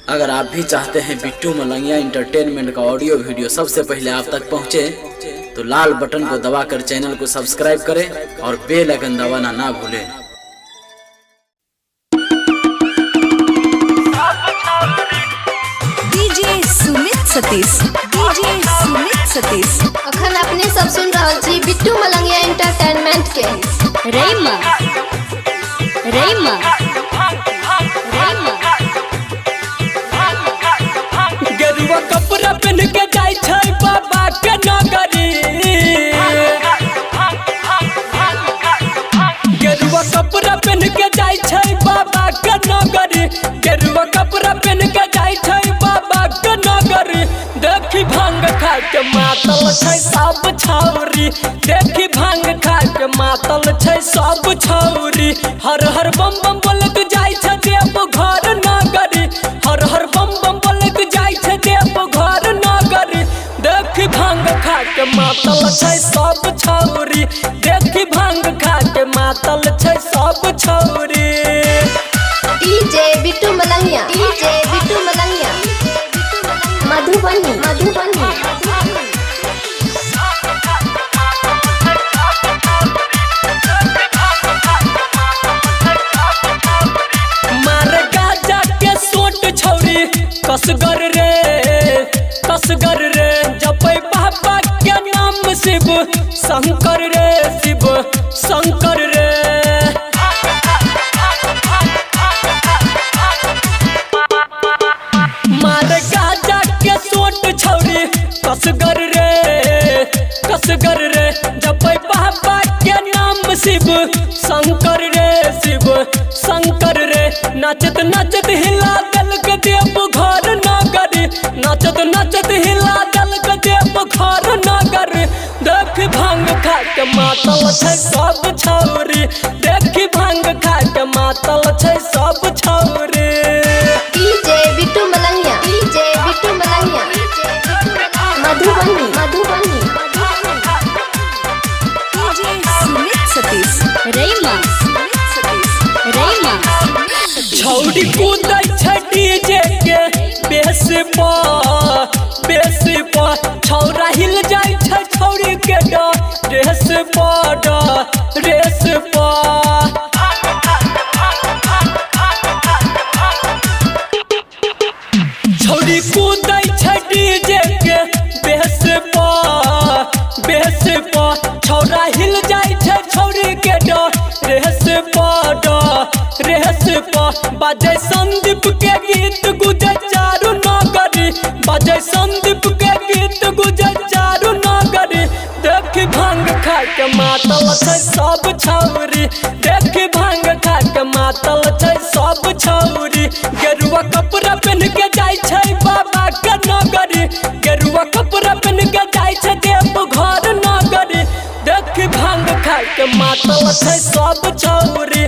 अगर आप भी चाहते हैं बिट्टू मलंगिया इंटरटेनमेंट का ऑडियो वीडियो सबसे पहले आप तक पहुंचे, तो लाल बटन को दबाकर चैनल को सब्सक्राइब करें और बेल आइकन दबाना ना भूलें। डीजे सुमित सतीश अखन अपने सब सुन रहल छी बिट्टू मलंगिया एंटरटेनमेंट के रैमा गेरुआ कपड़ा पहन के जाय छै बाबा के नगरी। गेरुआ कपड़ा पहन के जाय छै बाबा के नगरी। गेरुआ कपड़ा पहन के जाय छै बाबा के नगरी। देखी भांग खा के मातल छै सब छौरी। देखी भांग खा के मातल छै सब छौरी। हर हर बम बम बोलत जाय छै देव घर नगरी। हर हर बम बम बोलत जाय छै देव घर नगरी। देखी भांग खा के मातल छै सब छौरी। देखी भांग खा के मातल छै सब छौरी। डीजे बिट्टू मलंगिया मधुबनी मारे गाजा के सोट छौरी कसगर रे जपै बाबा के नाम शिव शंकर रे। मारे गाजा के सोट छौरी कसगर रे जपै बाबा के नाम शिव शंकर रे। नाचत नाचत हिला दल के देव घर नगरी। नाचत हिला दल के देव घर नगरी। देख भांग खा के मातल छै सब छौरी। देख भांग खा के मातल छै सब छौरी। डीजे बिट्टू मलंगिया मधुबनी डीजे सुमित सतीश रैमा छौरी कूदै छै डीजे के बेस पर छौरा हिल जाय छै छौरी के ड्रेस पर। छौरी कूदै छै डीजे के बेस पर छौरा हिल जाय छै छौरी के ड्रेस पर। बाजै संदीप के गीत गुजै चारू नगरी। बाजै संदीप के गीत गुजै चारू नगरी। देख भांग खा के मातल छै सब छौरी। देख भांग खा के मातल छै सब छौरी। गेरुआ कपड़ा पहन के जाय छै बाबा के नगरी। गेरुआ कपड़ा पहन के जाय छै देव घर नगरी। देख भांग खा के मातल छै सब छौरी।